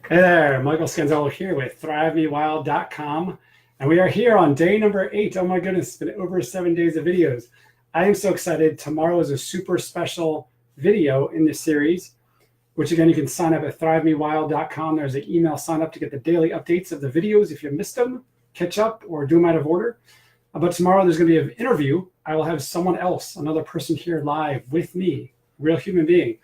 Hey there, Michael Scanzello here with ThriveMeWild.com, and we are here on day number 8. Oh my goodness, it's been over 7 days of videos. I am so excited. Tomorrow is a super special video in this series, which again, you can sign up at ThriveMeWild.com. There's an email sign up to get the daily updates of the videos. If you missed them, catch up or do them out of order. But tomorrow there's going to be an interview. I will have someone else, another person here live with me, real human being.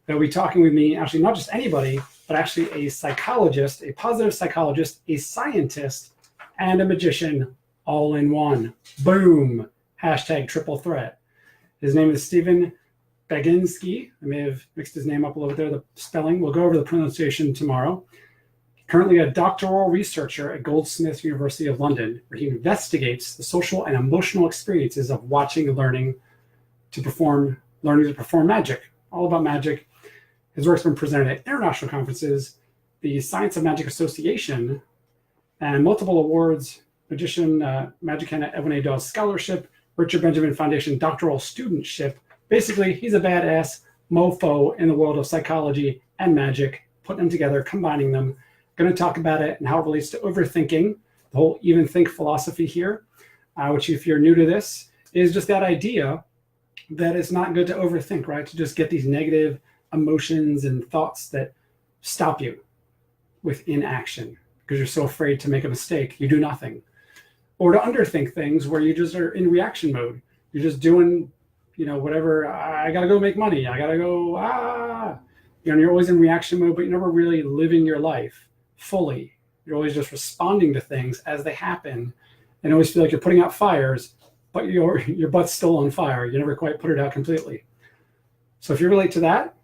They'll be talking with me, actually not just anybody, but actually a psychologist, a positive psychologist, a scientist, and a magician all in one. Boom. Hashtag triple threat. His name is Stephen Baginski. I may have mixed his name up a little bit there, the spelling. We'll go over the pronunciation tomorrow. Currently a doctoral researcher at Goldsmiths University of London, where he investigates the social and emotional experiences of watching and learning to perform magic. All about magic. His work's been presented at international conferences, the Science of Magic Association, and multiple awards, magician, Magic Hannah Evan A. Dawes Scholarship, Richard Benjamin Foundation Doctoral Studentship. Basically, he's a badass mofo in the world of psychology and magic, putting them together, combining them. Going to talk about it and how it relates to overthinking, the whole even think philosophy here, which if you're new to this, is just that idea that it's not good to overthink, right? To just get these negative emotions and thoughts that stop you with inaction because you're so afraid to make a mistake, you do nothing. Or to underthink things where you just are in reaction mode. You're just doing, whatever, I gotta go make money, I gotta go, you're always in reaction mode, but you're never really living your life fully. You're always just responding to things as they happen and always feel like you're putting out fires, but your butt's still on fire. You never quite put it out completely. So if you relate to that,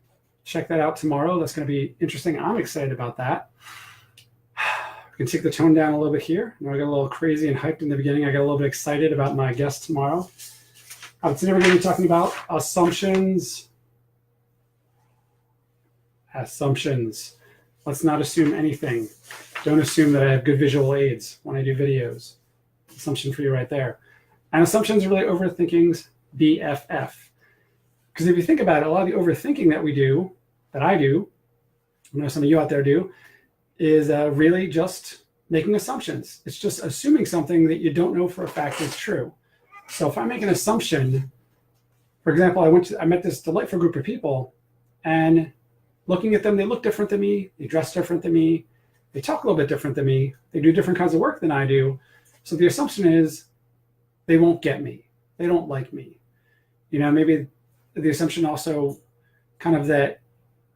check that out tomorrow. That's going to be interesting. I'm excited about that. We can take the tone down a little bit here. I got a little crazy and hyped in the beginning. I got a little bit excited about my guest tomorrow. Today we're going to be talking about assumptions. Assumptions. Let's not assume anything. Don't assume that I have good visual aids when I do videos. Assumption for you right there. And assumptions are really overthinking's BFF. Because if you think about it, a lot of the overthinking that we do, that I do, I know some of you out there do, is really just making assumptions. It's just assuming something that you don't know for a fact is true. So if I make an assumption, for example, I met this delightful group of people, and looking at them, they look different than me, they dress different than me, they talk a little bit different than me, they do different kinds of work than I do. So the assumption is they won't get me, they don't like me. Maybe the assumption also kind of that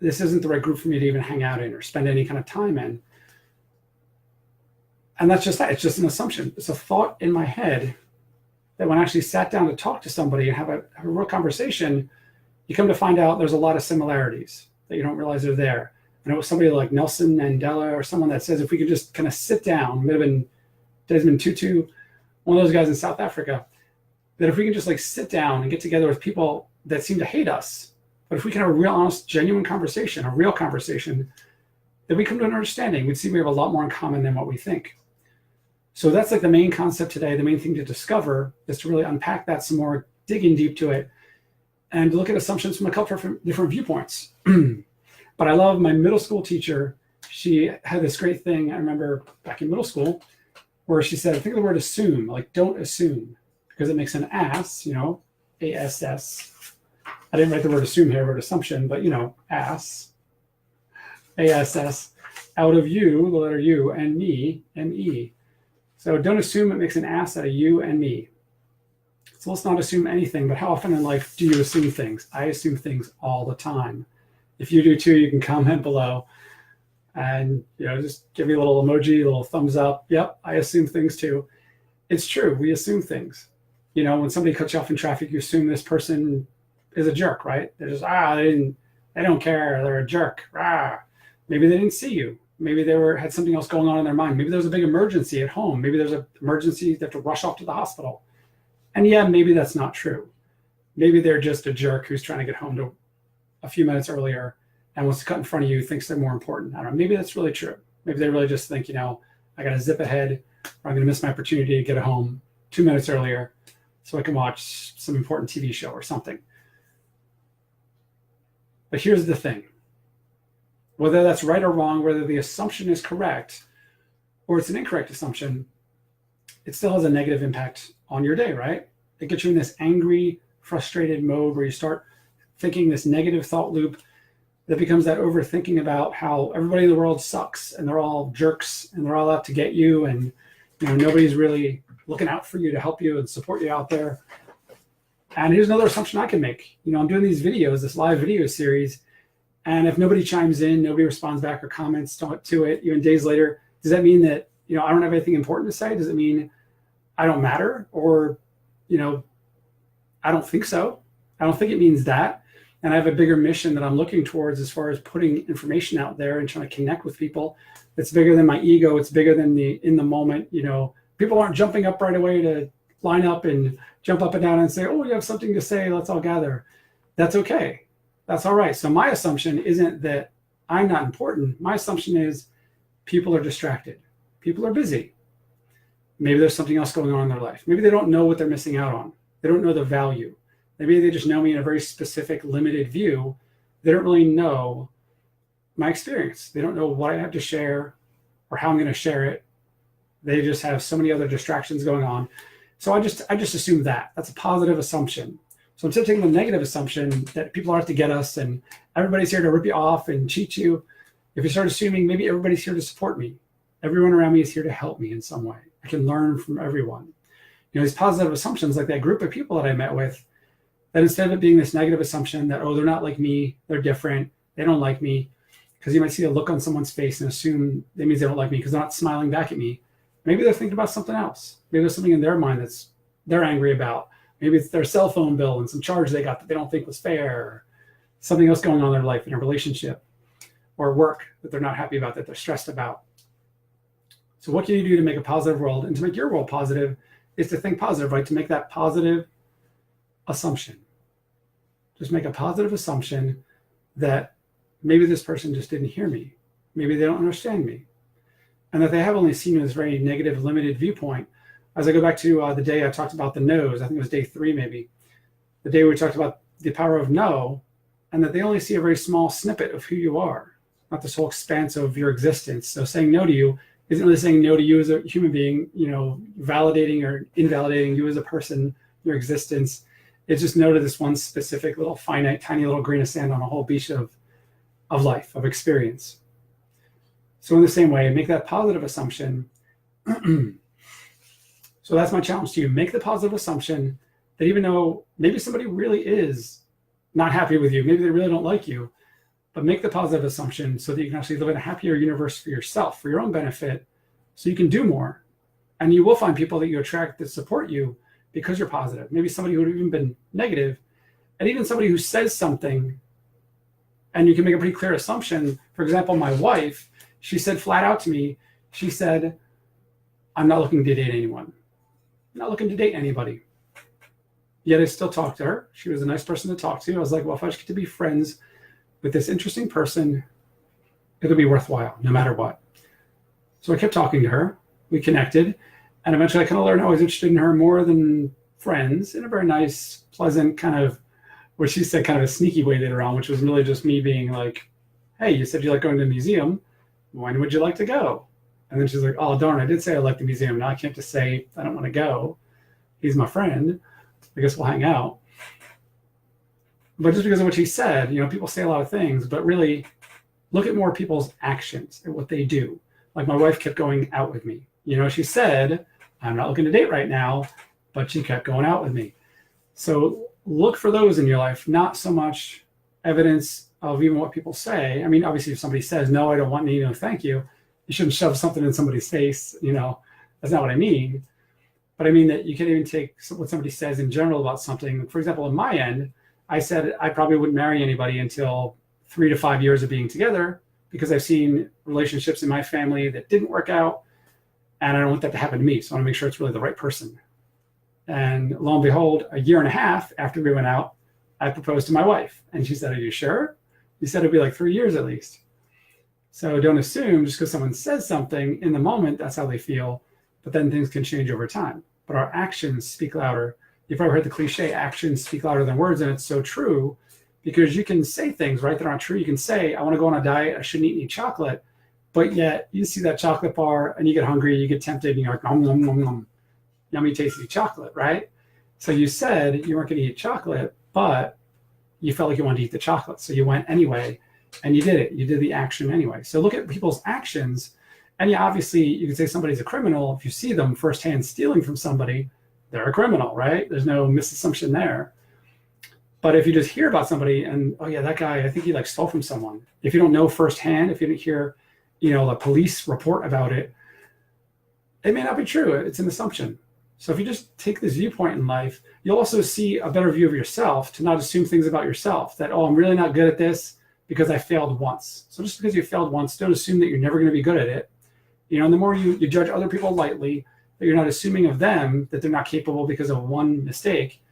this isn't the right group for me to even hang out in or spend any kind of time in. And that's just that. It's just an assumption. It's a thought in my head that when I actually sat down to talk to somebody and have a real conversation, you come to find out there's a lot of similarities that you don't realize are there. And it was somebody like Nelson Mandela or someone that says if we could just kind of sit down, it might have been Desmond Tutu, one of those guys in South Africa, that if we can just like sit down and get together with people that seem to hate us, but if we can have a real, honest, genuine conversation, a real conversation, then we come to an understanding. We'd see we have a lot more in common than what we think. So that's like the main concept today. The main thing to discover is to really unpack that some more, dig in deep to it, and look at assumptions from a couple of different viewpoints. But I love my middle school teacher. She had this great thing, I remember back in middle school, where she said, think of the word assume, like don't assume, because it makes an ass, ASS. I didn't write the word assume here, I wrote assumption, but ass, ASS, out of you, the letter U, and me, M-E. So don't assume it makes an ass out of you and me. So let's not assume anything, but how often in life do you assume things? I assume things all the time. If you do too, you can comment below and just give me a little emoji, a little thumbs up. Yep, I assume things too. It's true, we assume things. When somebody cuts you off in traffic, you assume this person is a jerk, right? They're just, they don't care, they're a jerk. Maybe they didn't see you. Maybe they had something else going on in their mind. Maybe there was a big emergency at home. Maybe there's an emergency, they have to rush off to the hospital. And yeah, maybe that's not true. Maybe they're just a jerk who's trying to get home to a few minutes earlier and wants to cut in front of you, thinks they're more important. I don't know, maybe that's really true. Maybe they really just think, I got to zip ahead, or I'm going to miss my opportunity to get home 2 minutes earlier so I can watch some important TV show or something. But here's the thing. Whether that's right or wrong, whether the assumption is correct or it's an incorrect assumption, it still has a negative impact on your day, right? It gets you in this angry, frustrated mode where you start thinking this negative thought loop that becomes that overthinking about how everybody in the world sucks and they're all jerks and they're all out to get you, and nobody's really looking out for you to help you and support you out there. And here's another assumption I can make. I'm doing these videos, this live video series, and if nobody chimes in, nobody responds back or comments to it, even days later, does that mean that I don't have anything important to say? Does it mean I don't matter? Or I don't think so. I don't think it means that. And I have a bigger mission that I'm looking towards as far as putting information out there and trying to connect with people. It's bigger than my ego. It's bigger than the in the moment. People aren't jumping up right away to line up and jump up and down and say, oh, you have something to say, let's all gather. That's okay. That's all right. So my assumption isn't that I'm not important. My assumption is people are distracted. People are busy. Maybe there's something else going on in their life. Maybe they don't know what they're missing out on. They don't know the value. Maybe they just know me in a very specific, limited view. They don't really know my experience. They don't know what I have to share or how I'm going to share it. They just have so many other distractions going on. So I just assume that. That's a positive assumption. So instead of taking the negative assumption that people are out to get us and everybody's here to rip you off and cheat you, if you start assuming maybe everybody's here to support me, everyone around me is here to help me in some way. I can learn from everyone. These positive assumptions, like that group of people that I met with, that instead of it being this negative assumption that, oh, they're not like me, they're different, they don't like me, because you might see a look on someone's face and assume that means they don't like me because they're not smiling back at me. Maybe they're thinking about something else. Maybe there's something in their mind that's they're angry about. Maybe it's their cell phone bill and some charge they got that they don't think was fair, or something else going on in their life, in a relationship or work that they're not happy about, that they're stressed about. So what can you do to make a positive world? And to make your world positive is to think positive, right? To make that positive assumption. Just make a positive assumption that maybe this person just didn't hear me. Maybe they don't understand me. And that they have only seen this very negative, limited viewpoint. As I go back to the day I talked about the no's, I think it was day 3 maybe, the day we talked about the power of no, and that they only see a very small snippet of who you are, not this whole expanse of your existence. So saying no to you isn't really saying no to you as a human being, validating or invalidating you as a person, your existence. It's just no to this one specific little finite, tiny little grain of sand on a whole beach of life, of experience. So in the same way, make that positive assumption. So that's my challenge to you. Make the positive assumption that even though maybe somebody really is not happy with you, maybe they really don't like you, but make the positive assumption so that you can actually live in a happier universe for yourself, for your own benefit, so you can do more. And you will find people that you attract that support you because you're positive. Maybe somebody who would have even been negative, and even somebody who says something, and you can make a pretty clear assumption. For example, my wife, she said flat out to me, she said, I'm not looking to date anyone. I'm not looking to date anybody. Yet I still talked to her. She was a nice person to talk to. I was like, well, if I just get to be friends with this interesting person, it'll be worthwhile, no matter what. So I kept talking to her. We connected. And eventually I kind of learned I was interested in her more than friends, in a very nice, pleasant kind of, what she said, kind of a sneaky way later on, which was really just me being like, hey, you said you like going to the museum. When would you like to go? And then she's like, oh, darn, I did say I like the museum. Now I can't just say I don't want to go. He's my friend. I guess we'll hang out. But just because of what she said, people say a lot of things, but really look at more people's actions and what they do. Like my wife kept going out with me. She said, I'm not looking to date right now, but she kept going out with me. So look for those in your life, not so much evidence of even what people say. I mean, obviously, if somebody says, no, I don't want any, thank you, you shouldn't shove something in somebody's face. That's not what I mean. But I mean that you can even take what somebody says in general about something. For example, on my end, I said I probably wouldn't marry anybody until 3 to 5 years of being together, because I've seen relationships in my family that didn't work out, and I don't want that to happen to me. So I want to make sure it's really the right person. And lo and behold, a year and a half after we went out, I proposed to my wife. And she said, are you sure? You said it'd be like 3 years at least. So don't assume just because someone says something in the moment, that's how they feel. But then things can change over time. But our actions speak louder. You've ever heard the cliche, actions speak louder than words, and it's so true, because you can say things, right, that aren't true. You can say, I want to go on a diet, I shouldn't eat any chocolate, but yet you see that chocolate bar and you get hungry, you get tempted, and you're like, nom, nom, nom, nom, yummy, tasty chocolate, right? So you said you weren't going to eat chocolate, but you felt like you wanted to eat the chocolate. So you went anyway, and you did it. You did the action anyway. So look at people's actions. And yeah, obviously, you can say somebody's a criminal. If you see them firsthand stealing from somebody, they're a criminal, right? There's no misassumption there. But if you just hear about somebody and, oh yeah, that guy, I think he like stole from someone. If you don't know firsthand, if you didn't hear, a police report about it, it may not be true. It's an assumption. So if you just take this viewpoint in life, you'll also see a better view of yourself, to not assume things about yourself that, oh, I'm really not good at this because I failed once. So just because you failed once, don't assume that you're never going to be good at it. And the more you judge other people lightly, that you're not assuming of them that they're not capable because of one mistake,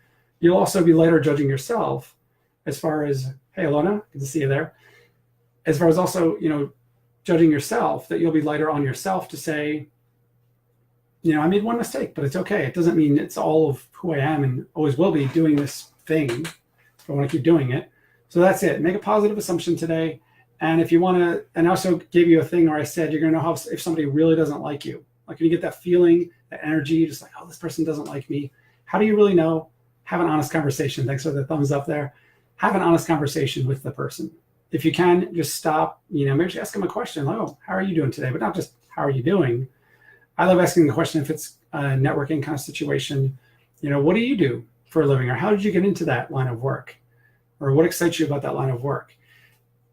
you'll also be lighter judging yourself as far as, hey, Alona, good to see you there. As far as also, judging yourself, that you'll be lighter on yourself to say, I made one mistake, but it's okay. It doesn't mean it's all of who I am and always will be doing this thing. I want to keep doing it. So that's it. Make a positive assumption today. And if you want to, and I also gave you a thing where I said, you're going to know how, if somebody really doesn't like you, like when you get that feeling, that energy, just like, oh, this person doesn't like me. How do you really know? Have an honest conversation. Thanks for the thumbs up there. Have an honest conversation with the person. If you can, just stop, maybe just ask them a question. Like, oh, how are you doing today? But not just, how are you doing? I love asking the question if it's a networking kind of situation. What do you do for a living? Or how did you get into that line of work? Or what excites you about that line of work?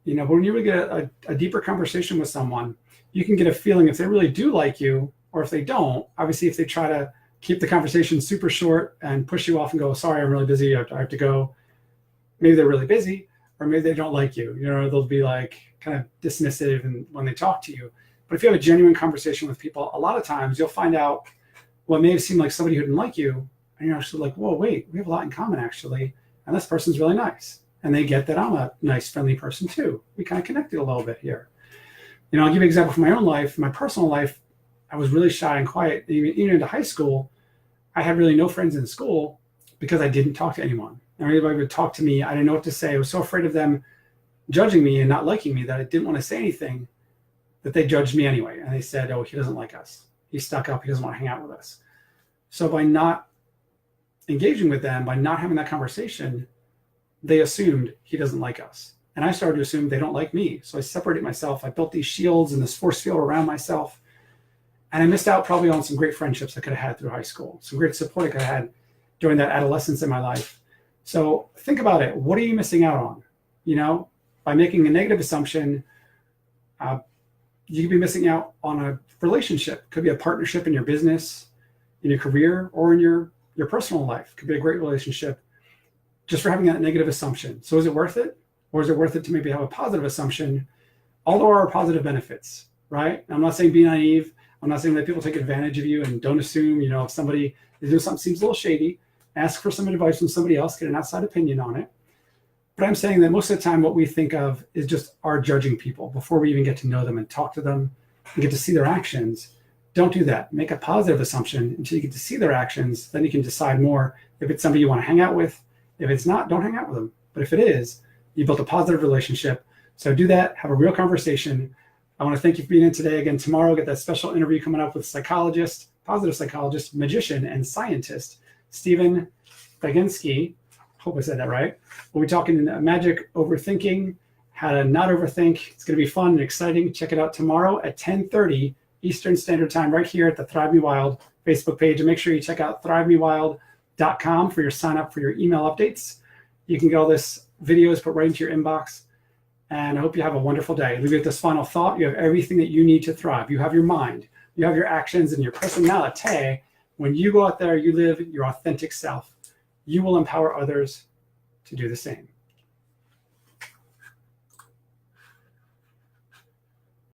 But when you really get a deeper conversation with someone, you can get a feeling if they really do like you or if they don't. Obviously, if they try to keep the conversation super short and push you off and go, sorry, I'm really busy, I have to go. Maybe they're really busy, or maybe they don't like you. They'll be like kind of dismissive and when they talk to you. But if you have a genuine conversation with people, a lot of times you'll find out what may have seemed like somebody who didn't like you, and you're actually like, whoa, wait, we have a lot in common actually, and this person's really nice. And they get that I'm a nice, friendly person too. We kind of connected a little bit here. I'll give you an example from my own life. My personal life, I was really shy and quiet. Even into high school, I had really no friends in school because I didn't talk to anyone. Everybody would talk to me. I didn't know what to say. I was so afraid of them judging me and not liking me that I didn't want to say anything, that they judged me anyway. And they said, oh, he doesn't like us. He's stuck up. He doesn't want to hang out with us. So by not engaging with them, by not having that conversation, they assumed he doesn't like us. And I started to assume they don't like me. So I separated myself. I built these shields and this force field around myself. And I missed out probably on some great friendships I could have had through high school, some great support I could have had during that adolescence in my life. So think about it. What are you missing out on? By making a negative assumption, you could be missing out on a relationship. It could be a partnership in your business, in your career, or in your personal life. It could be a great relationship just for having that negative assumption. So is it worth it? Or is it worth it to maybe have a positive assumption? All there are positive benefits, right? I'm not saying be naive. I'm not saying that people take advantage of you, and don't assume, if somebody is doing something seems a little shady, ask for some advice from somebody else, get an outside opinion on it. But I'm saying that most of the time what we think of is just our judging people before we even get to know them and talk to them and get to see their actions. Don't do that. Make a positive assumption until you get to see their actions. Then you can decide more if it's somebody you want to hang out with. If it's not, don't hang out with them. But if it is, you built a positive relationship. So do that. Have a real conversation. I want to thank you for being in today. Again, tomorrow, get that special interview coming up with psychologist, positive psychologist, magician, and scientist, Stephen Baginski. Hope I said that right. We'll be talking magic, overthinking, how to not overthink. It's going to be fun and exciting. Check it out tomorrow at 10:30 Eastern Standard Time right here at the Thrive Me Wild Facebook page. And make sure you check out thrivemewild.com for your sign up for your email updates. You can get all this videos put right into your inbox. And I hope you have a wonderful day. Leave you with this final thought. You have everything that you need to thrive. You have your mind, you have your actions, and your personality. When you go out there, you live your authentic self. You will empower others to do the same.